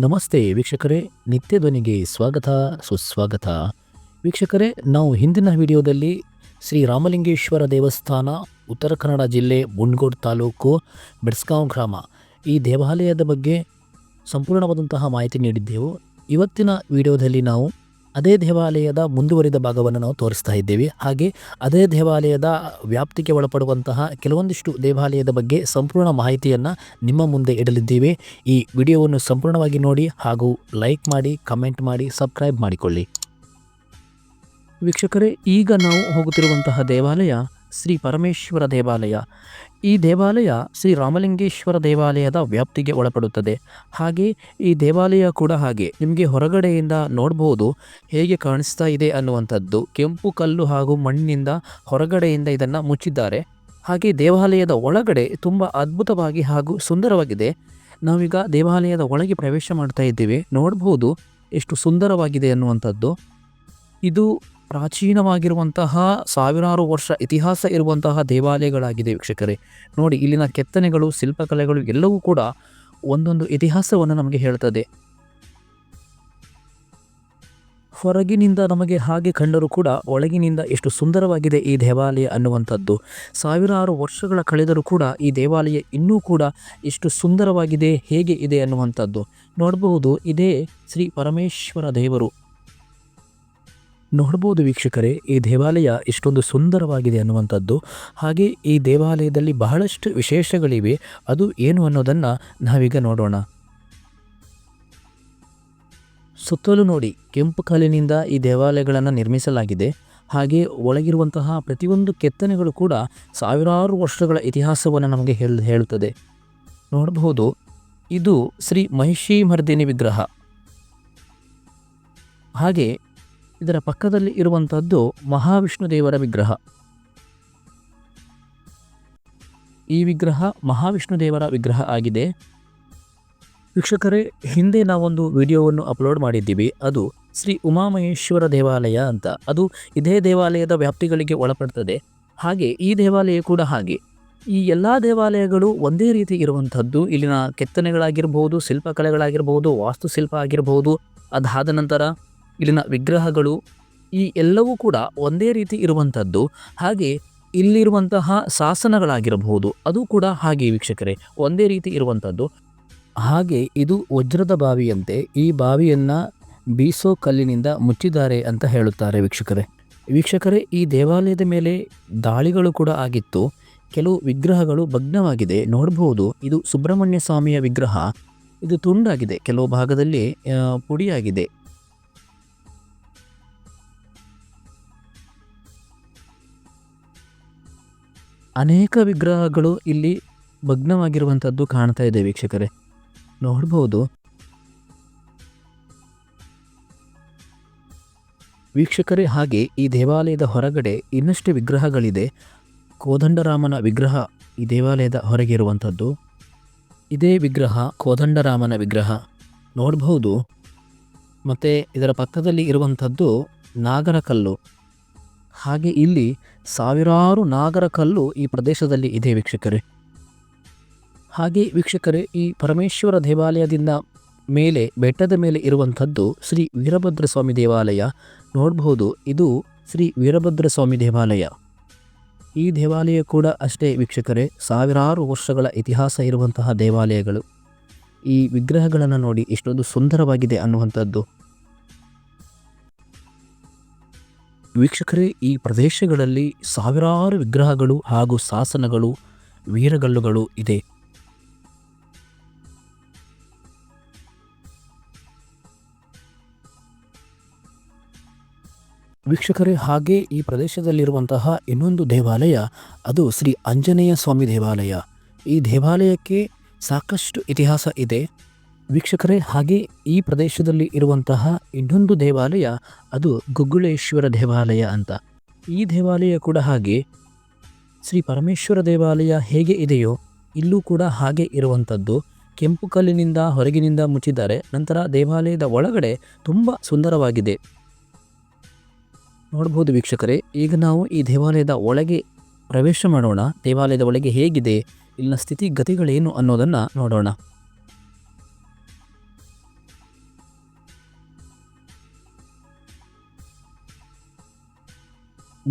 ನಮಸ್ತೆ ವೀಕ್ಷಕರೇ, ನಿತ್ಯ ಧ್ವನಿಗೆ ಸ್ವಾಗತ ಸುಸ್ವಾಗತ. ವೀಕ್ಷಕರೇ, ನಾವು ಹಿಂದಿನ ವಿಡಿಯೋದಲ್ಲಿ ಶ್ರೀ ರಾಮಲಿಂಗೇಶ್ವರ ದೇವಸ್ಥಾನ, ಉತ್ತರ ಕನ್ನಡ ಜಿಲ್ಲೆ, ಮುಂಡಗೋಡ್ ತಾಲೂಕು, ಬೆಡ್ಸ್ಗಾಂವ್ ಗ್ರಾಮ, ಈ ದೇವಾಲಯದ ಬಗ್ಗೆ ಸಂಪೂರ್ಣವಾದಂತಹ ಮಾಹಿತಿ ನೀಡಿದ್ದೆವು. ಇವತ್ತಿನ ವಿಡಿಯೋದಲ್ಲಿ ನಾವು ಅದೇ ದೇವಾಲಯದ ಮುಂದುವರಿದ ಭಾಗವನ್ನು ನಾವು ತೋರಿಸ್ತಾ ಇದ್ದೇವೆ. ಹಾಗೆ ಅದೇ ದೇವಾಲಯದ ವ್ಯಾಪ್ತಿಗೆ ಒಳಪಡುವಂತಹ ಕೆಲವೊಂದಿಷ್ಟು ದೇವಾಲಯದ ಬಗ್ಗೆ ಸಂಪೂರ್ಣ ಮಾಹಿತಿಯನ್ನು ನಿಮ್ಮ ಮುಂದೆ ಇಡಲಿದ್ದೇವೆ. ಈ ವಿಡಿಯೋವನ್ನು ಸಂಪೂರ್ಣವಾಗಿ ನೋಡಿ ಹಾಗೂ ಲೈಕ್ ಮಾಡಿ, ಕಮೆಂಟ್ ಮಾಡಿ, ಸಬ್ಸ್ಕ್ರೈಬ್ ಮಾಡಿಕೊಳ್ಳಿ. ವೀಕ್ಷಕರೇ, ಈಗ ನಾವು ಹೋಗುತ್ತಿರುವಂತಹ ದೇವಾಲಯ ಶ್ರೀ ಪರಮೇಶ್ವರ ದೇವಾಲಯ. ಈ ದೇವಾಲಯ ಶ್ರೀ ರಾಮಲಿಂಗೇಶ್ವರ ದೇವಾಲಯದ ವ್ಯಾಪ್ತಿಗೆ ಒಳಪಡುತ್ತದೆ. ಹಾಗೆ ಈ ದೇವಾಲಯ ಕೂಡ ಹಾಗೆ ನಿಮಗೆ ಹೊರಗಡೆಯಿಂದ ನೋಡಬಹುದು ಹೇಗೆ ಕಾಣಿಸ್ತಾ ಇದೆ ಅನ್ನುವಂಥದ್ದು. ಕೆಂಪು ಕಲ್ಲು ಹಾಗೂ ಮಣ್ಣಿನಿಂದ ಹೊರಗಡೆಯಿಂದ ಇದನ್ನು ಮುಚ್ಚಿದ್ದಾರೆ. ಹಾಗೆ ದೇವಾಲಯದ ಒಳಗಡೆ ತುಂಬ ಅದ್ಭುತವಾಗಿ ಹಾಗೂ ಸುಂದರವಾಗಿದೆ. ನಾವೀಗ ದೇವಾಲಯದ ಒಳಗೆ ಪ್ರವೇಶ ಮಾಡ್ತಾ ಇದ್ದೇವೆ. ನೋಡಬಹುದು ಎಷ್ಟು ಸುಂದರವಾಗಿದೆ ಅನ್ನುವಂಥದ್ದು. ಇದು ಪ್ರಾಚೀನವಾಗಿರುವಂತಹ ಸಾವಿರಾರು ವರ್ಷ ಇತಿಹಾಸ ಇರುವಂತಹ ದೇವಾಲಯಗಳಾಗಿದೆ ವೀಕ್ಷಕರೇ. ನೋಡಿ, ಇಲ್ಲಿನ ಕೆತ್ತನೆಗಳು, ಶಿಲ್ಪಕಲೆಗಳು ಎಲ್ಲವೂ ಕೂಡ ಒಂದೊಂದು ಇತಿಹಾಸವನ್ನು ನಮಗೆ ಹೇಳ್ತದೆ. ಹೊರಗಿನಿಂದ ನಮಗೆ ಹಾಗೆ ಕಂಡರೂ ಕೂಡ ಒಳಗಿನಿಂದ ಎಷ್ಟು ಸುಂದರವಾಗಿದೆ ಈ ದೇವಾಲಯ ಅನ್ನುವಂಥದ್ದು. ಸಾವಿರಾರು ವರ್ಷಗಳ ಕಳೆದರೂ ಕೂಡ ಈ ದೇವಾಲಯ ಇನ್ನೂ ಕೂಡ ಎಷ್ಟು ಸುಂದರವಾಗಿದೆ, ಹೇಗೆ ಇದೆ ಅನ್ನುವಂಥದ್ದು ನೋಡಬಹುದು. ಇದೇ ಶ್ರೀ ಪರಮೇಶ್ವರ ದೇವರು. ನೋಡ್ಬೋದು ವೀಕ್ಷಕರೇ, ಈ ದೇವಾಲಯ ಎಷ್ಟೊಂದು ಸುಂದರವಾಗಿದೆ ಅನ್ನುವಂಥದ್ದು. ಹಾಗೆ ಈ ದೇವಾಲಯದಲ್ಲಿ ಬಹಳಷ್ಟು ವಿಶೇಷಗಳಿವೆ. ಅದು ಏನು ಅನ್ನೋದನ್ನು ನಾವೀಗ ನೋಡೋಣ. ಸುತ್ತಲೂ ನೋಡಿ, ಕೆಂಪು ಕಲ್ಲಿನಿಂದ ಈ ದೇವಾಲಯಗಳನ್ನು ನಿರ್ಮಿಸಲಾಗಿದೆ. ಹಾಗೆ ಒಳಗಿರುವಂತಹ ಪ್ರತಿಯೊಂದು ಕೆತ್ತನೆಗಳು ಕೂಡ ಸಾವಿರಾರು ವರ್ಷಗಳ ಇತಿಹಾಸವನ್ನು ನಮಗೆ ಹೇಳುತ್ತದೆ. ನೋಡಬಹುದು, ಇದು ಶ್ರೀ ಮಹಿಷೀಮರ್ದಿನಿ ವಿಗ್ರಹ. ಹಾಗೆ ಇದರ ಪಕ್ಕದಲ್ಲಿ ಇರುವಂಥದ್ದು ಮಹಾವಿಷ್ಣು ದೇವರ ವಿಗ್ರಹ. ಈ ವಿಗ್ರಹ ಮಹಾವಿಷ್ಣು ದೇವರ ವಿಗ್ರಹ ಆಗಿದೆ. ವೀಕ್ಷಕರೇ, ಹಿಂದೆ ನಾವೊಂದು ವಿಡಿಯೋವನ್ನು ಅಪ್ಲೋಡ್ ಮಾಡಿದ್ದೀವಿ. ಅದು ಶ್ರೀ ಉಮಾಮಹೇಶ್ವರ ದೇವಾಲಯ ಅಂತ. ಅದು ಇದೇ ದೇವಾಲಯದ ವ್ಯಾಪ್ತಿಗಳಿಗೆ ಒಳಪಡ್ತದೆ. ಹಾಗೆ ಈ ದೇವಾಲಯ ಕೂಡ ಹಾಗೆ. ಈ ಎಲ್ಲ ದೇವಾಲಯಗಳು ಒಂದೇ ರೀತಿ ಇರುವಂಥದ್ದು. ಇಲ್ಲಿನ ಕೆತ್ತನೆಗಳಾಗಿರ್ಬೋದು, ಶಿಲ್ಪಕಲೆಗಳಾಗಿರ್ಬೋದು, ವಾಸ್ತುಶಿಲ್ಪ ಆಗಿರ್ಬೋದು, ಅದಾದ ನಂತರ ಇಲ್ಲಿನ ವಿಗ್ರಹಗಳು, ಈ ಎಲ್ಲವೂ ಕೂಡ ಒಂದೇ ರೀತಿ ಇರುವಂಥದ್ದು. ಹಾಗೆ ಇಲ್ಲಿರುವಂತಹ ಶಾಸನಗಳಾಗಿರಬಹುದು, ಅದು ಕೂಡ ಹಾಗೆ ವೀಕ್ಷಕರೇ, ಒಂದೇ ರೀತಿ ಇರುವಂಥದ್ದು. ಹಾಗೆ ಇದು ವಜ್ರದ ಬಾವಿಯಂತೆ. ಈ ಬಾವಿಯನ್ನು ಬೀಸೋ ಕಲ್ಲಿನಿಂದ ಮುಚ್ಚಿದ್ದಾರೆ ಅಂತ ಹೇಳುತ್ತಾರೆ ವೀಕ್ಷಕರೇ, ಈ ದೇವಾಲಯದ ಮೇಲೆ ದಾಳಿಗಳು ಕೂಡ ಆಗಿತ್ತು. ಕೆಲವು ವಿಗ್ರಹಗಳು ಭಗ್ನವಾಗಿದೆ. ನೋಡಬಹುದು, ಇದು ಸುಬ್ರಹ್ಮಣ್ಯ ಸ್ವಾಮಿಯ ವಿಗ್ರಹ. ಇದು ತುಂಡಾಗಿದೆ, ಕೆಲವು ಭಾಗದಲ್ಲಿ ಪುಡಿಯಾಗಿದೆ. ಅನೇಕ ವಿಗ್ರಹಗಳು ಇಲ್ಲಿ ಭಗ್ನವಾಗಿರುವಂಥದ್ದು ಕಾಣ್ತಾ ಇದೆ ವೀಕ್ಷಕರೇ. ನೋಡಬಹುದು ವೀಕ್ಷಕರೇ. ಹಾಗೆ ಈ ದೇವಾಲಯದ ಹೊರಗಡೆ ಇನ್ನಷ್ಟು ವಿಗ್ರಹಗಳಿದೆ. ಕೋದಂಡರಾಮನ ವಿಗ್ರಹ ಈ ದೇವಾಲಯದ ಹೊರಗೆ ಇರುವಂಥದ್ದು. ಇದೇ ವಿಗ್ರಹ ಕೋದಂಡರಾಮನ ವಿಗ್ರಹ ನೋಡಬಹುದು. ಮತ್ತು ಇದರ ಪಕ್ಕದಲ್ಲಿ ಇರುವಂಥದ್ದು ನಾಗರ ಕಲ್ಲು. ಹಾಗೆ ಇಲ್ಲಿ ಸಾವಿರಾರು ನಾಗರ ಕಲ್ಲು ಈ ಪ್ರದೇಶದಲ್ಲಿ ಇದೆ ವೀಕ್ಷಕರೇ. ಹಾಗೆ ವೀಕ್ಷಕರೇ, ಈ ಪರಮೇಶ್ವರ ದೇವಾಲಯದಿಂದ ಮೇಲೆ ಬೆಟ್ಟದ ಮೇಲೆ ಇರುವಂಥದ್ದು ಶ್ರೀ ವೀರಭದ್ರ ಸ್ವಾಮಿ ದೇವಾಲಯ. ನೋಡಬಹುದು, ಇದು ಶ್ರೀ ವೀರಭದ್ರ ಸ್ವಾಮಿ ದೇವಾಲಯ. ಈ ದೇವಾಲಯ ಕೂಡ ಅಷ್ಟೇ ವೀಕ್ಷಕರೇ, ಸಾವಿರಾರು ವರ್ಷಗಳ ಇತಿಹಾಸ ಇರುವಂತಹ ದೇವಾಲಯಗಳು. ಈ ವಿಗ್ರಹಗಳನ್ನು ನೋಡಿ ಎಷ್ಟೊಂದು ಸುಂದರವಾಗಿದೆ ಅನ್ನುವಂಥದ್ದು. ವೀಕ್ಷಕರೇ, ಈ ಪ್ರದೇಶಗಳಲ್ಲಿ ಸಾವಿರಾರು ವಿಗ್ರಹಗಳು ಹಾಗೂ ಶಾಸನಗಳು, ವೀರಗಲ್ಲುಗಳು ಇದೆ. ವೀಕ್ಷಕರೇ, ಹಾಗೆ ಈ ಪ್ರದೇಶದಲ್ಲಿರುವಂತಹ ಇನ್ನೊಂದು ದೇವಾಲಯ, ಅದು ಶ್ರೀ ಆಂಜನೇಯ ಸ್ವಾಮಿ ದೇವಾಲಯ. ಈ ದೇವಾಲಯಕ್ಕೆ ಸಾಕಷ್ಟು ಇತಿಹಾಸ ಇದೆ ವೀಕ್ಷಕರೇ. ಹಾಗೆ ಈ ಪ್ರದೇಶದಲ್ಲಿ ಇರುವಂತಹ ಇನ್ನೊಂದು ದೇವಾಲಯ, ಅದು ಗುಗ್ಗುಳೇಶ್ವರ ದೇವಾಲಯ ಅಂತ. ಈ ದೇವಾಲಯ ಕೂಡ ಹಾಗೆ ಶ್ರೀ ಪರಮೇಶ್ವರ ದೇವಾಲಯ ಹೇಗೆ ಇದೆಯೋ ಇಲ್ಲೂ ಕೂಡ ಹಾಗೆ ಇರುವಂಥದ್ದು. ಕೆಂಪು ಕಲ್ಲಿನಿಂದ ಹೊರಗಿನಿಂದ ಮುಚ್ಚಿದ್ದಾರೆ. ನಂತರ ದೇವಾಲಯದ ಒಳಗಡೆ ತುಂಬ ಸುಂದರವಾಗಿದೆ. ನೋಡಬಹುದು ವೀಕ್ಷಕರೇ, ಈಗ ನಾವು ಈ ದೇವಾಲಯದ ಒಳಗೆ ಪ್ರವೇಶ ಮಾಡೋಣ. ದೇವಾಲಯದ ಒಳಗೆ ಹೇಗಿದೆ, ಇಲ್ಲಿನ ಸ್ಥಿತಿಗತಿಗಳೇನು ಅನ್ನೋದನ್ನು ನೋಡೋಣ.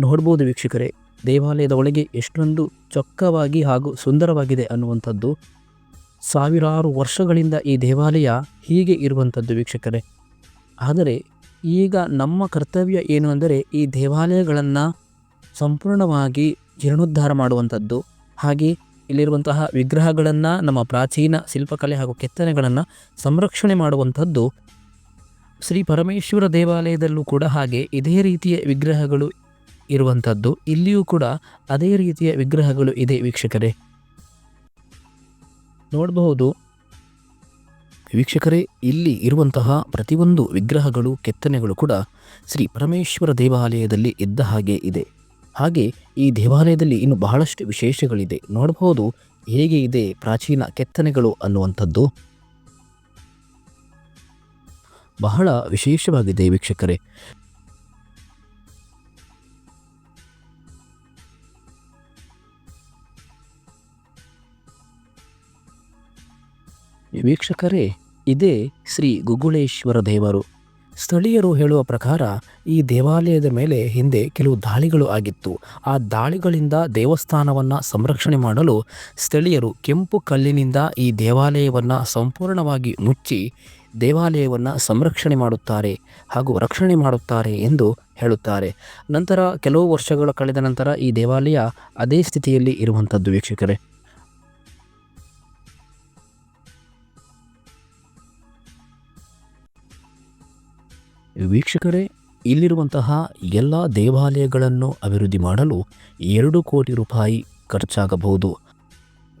ನೋಡ್ಬೋದು ವೀಕ್ಷಕರೇ, ದೇವಾಲಯದ ಒಳಗೆ ಎಷ್ಟೊಂದು ಚೊಕ್ಕವಾಗಿ ಹಾಗೂ ಸುಂದರವಾಗಿದೆ ಅನ್ನುವಂಥದ್ದು. ಸಾವಿರಾರು ವರ್ಷಗಳಿಂದ ಈ ದೇವಾಲಯ ಹೀಗೆ ಇರುವಂಥದ್ದು ವೀಕ್ಷಕರೇ. ಆದರೆ ಈಗ ನಮ್ಮ ಕರ್ತವ್ಯ ಏನು ಅಂದರೆ ಈ ದೇವಾಲಯಗಳನ್ನು ಸಂಪೂರ್ಣವಾಗಿ ಜೀರ್ಣೋದ್ಧಾರ ಮಾಡುವಂಥದ್ದು, ಹಾಗೆ ಇಲ್ಲಿರುವಂತಹ ವಿಗ್ರಹಗಳನ್ನು, ನಮ್ಮ ಪ್ರಾಚೀನ ಶಿಲ್ಪಕಲೆ ಹಾಗೂ ಕೆತ್ತನೆಗಳನ್ನು ಸಂರಕ್ಷಣೆ ಮಾಡುವಂಥದ್ದು. ಶ್ರೀ ಪರಮೇಶ್ವರ ದೇವಾಲಯದಲ್ಲೂ ಕೂಡ ಹಾಗೆ ಇದೇ ರೀತಿಯ ವಿಗ್ರಹಗಳು ಇರುವಂಥದ್ದು. ಇಲ್ಲಿಯೂ ಕೂಡ ಅದೇ ರೀತಿಯ ವಿಗ್ರಹಗಳು ಇದೆ ವೀಕ್ಷಕರೇ. ನೋಡಬಹುದು ವೀಕ್ಷಕರೇ, ಇಲ್ಲಿ ಇರುವಂತಹ ಪ್ರತಿಯೊಂದು ವಿಗ್ರಹಗಳು, ಕೆತ್ತನೆಗಳು ಕೂಡ ಶ್ರೀ ಪರಮೇಶ್ವರ ದೇವಾಲಯದಲ್ಲಿ ಇದ್ದ ಹಾಗೆ ಇದೆ. ಹಾಗೆ ಈ ದೇವಾಲಯದಲ್ಲಿ ಇನ್ನು ಬಹಳಷ್ಟು ವಿಶೇಷಗಳಿದೆ. ನೋಡಬಹುದು ಹೇಗೆ ಇದೆ ಪ್ರಾಚೀನ ಕೆತ್ತನೆಗಳು ಅನ್ನುವಂಥದ್ದು. ಬಹಳ ವಿಶೇಷವಾಗಿದೆ ವೀಕ್ಷಕರೇ. ವೀಕ್ಷಕರೇ, ಇದೇ ಶ್ರೀ ಗುಗ್ಗುಳೇಶ್ವರ ದೇವರು. ಸ್ಥಳೀಯರು ಹೇಳುವ ಪ್ರಕಾರ ಈ ದೇವಾಲಯದ ಮೇಲೆ ಹಿಂದೆ ಕೆಲವು ದಾಳಿಗಳು ಆಗಿತ್ತು. ಆ ದಾಳಿಗಳಿಂದ ದೇವಸ್ಥಾನವನ್ನು ಸಂರಕ್ಷಣೆ ಮಾಡಲು ಸ್ಥಳೀಯರು ಕೆಂಪು ಕಲ್ಲಿನಿಂದ ಈ ದೇವಾಲಯವನ್ನು ಸಂಪೂರ್ಣವಾಗಿ ಮುಚ್ಚಿ ದೇವಾಲಯವನ್ನು ಸಂರಕ್ಷಣೆ ಮಾಡುತ್ತಾರೆ ಹಾಗೂ ರಕ್ಷಣೆ ಮಾಡುತ್ತಾರೆ ಎಂದು ಹೇಳುತ್ತಾರೆ. ನಂತರ ಕೆಲವು ವರ್ಷಗಳು ಕಳೆದ ನಂತರ ಈ ದೇವಾಲಯ ಅದೇ ಸ್ಥಿತಿಯಲ್ಲಿ ಇರುವಂಥದ್ದು ವೀಕ್ಷಕರೇ. ವೀಕ್ಷಕರೇ, ಇಲ್ಲಿರುವಂತಹ ಎಲ್ಲ ದೇವಾಲಯಗಳನ್ನು ಅಭಿವೃದ್ಧಿ ಮಾಡಲು 2 ಕೋಟಿ ರೂಪಾಯಿ ಖರ್ಚಾಗಬಹುದು.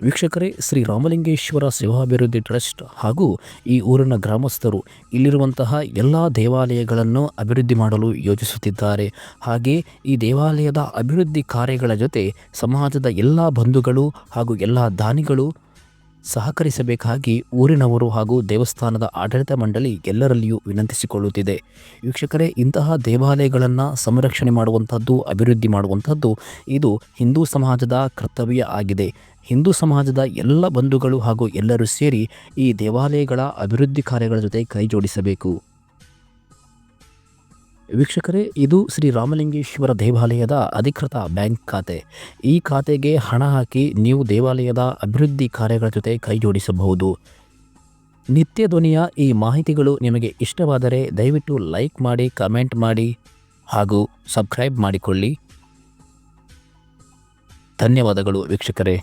ವೀಕ್ಷಕರೇ, ಶ್ರೀ ರಾಮಲಿಂಗೇಶ್ವರ ಸೇವಾಭಿವೃದ್ಧಿ ಟ್ರಸ್ಟ್ ಹಾಗೂ ಈ ಊರಿನ ಗ್ರಾಮಸ್ಥರು ಇಲ್ಲಿರುವಂತಹ ಎಲ್ಲ ದೇವಾಲಯಗಳನ್ನು ಅಭಿವೃದ್ಧಿ ಮಾಡಲು ಯೋಜಿಸುತ್ತಿದ್ದಾರೆ. ಹಾಗೆ ಈ ದೇವಾಲಯದ ಅಭಿವೃದ್ಧಿ ಕಾರ್ಯಗಳ ಜೊತೆ ಸಮಾಜದ ಎಲ್ಲ ಬಂಧುಗಳು ಹಾಗೂ ಎಲ್ಲ ದಾನಿಗಳು ಸಹಕರಿಸಬೇಕಾಗಿ ಊರಿನವರು ಹಾಗೂ ದೇವಸ್ಥಾನದ ಆಡಳಿತ ಮಂಡಳಿ ಎಲ್ಲರಲ್ಲಿಯೂ ವಿನಂತಿಸಿಕೊಳ್ಳುತ್ತಿದೆ. ವೀಕ್ಷಕರೇ, ಇಂತಹ ದೇವಾಲಯಗಳನ್ನು ಸಂರಕ್ಷಣೆ ಮಾಡುವಂಥದ್ದು, ಅಭಿವೃದ್ಧಿ ಮಾಡುವಂಥದ್ದು ಇದು ಹಿಂದೂ ಸಮಾಜದ ಕರ್ತವ್ಯ ಆಗಿದೆ. ಹಿಂದೂ ಸಮಾಜದ ಎಲ್ಲ ಬಂಧುಗಳು ಹಾಗೂ ಎಲ್ಲರೂ ಸೇರಿ ಈ ದೇವಾಲಯಗಳ ಅಭಿವೃದ್ಧಿ ಕಾರ್ಯಗಳ ಜೊತೆ ಕೈ ಜೋಡಿಸಬೇಕು. ವೀಕ್ಷಕರೇ, ಇದು ಶ್ರೀ ರಾಮಲಿಂಗೇಶ್ವರ ದೇವಾಲಯದ ಅಧಿಕೃತ ಬ್ಯಾಂಕ್ ಖಾತೆ. ಈ ಖಾತೆಗೆ ಹಣ ಹಾಕಿ ನೀವು ದೇವಾಲಯದ ಅಭಿವೃದ್ಧಿ ಕಾರ್ಯಗಳ ಜೊತೆ ಕೈ ಜೋಡಿಸಬಹುದು. ನಿತ್ಯ ಧ್ವನಿಯ ಈ ಮಾಹಿತಿಗಳು ನಿಮಗೆ ಇಷ್ಟವಾದರೆ ದಯವಿಟ್ಟು ಲೈಕ್ ಮಾಡಿ, ಕಮೆಂಟ್ ಮಾಡಿ ಹಾಗೂ ಸಬ್ಸ್ಕ್ರೈಬ್ ಮಾಡಿಕೊಳ್ಳಿ. ಧನ್ಯವಾದಗಳು ವೀಕ್ಷಕರೇ.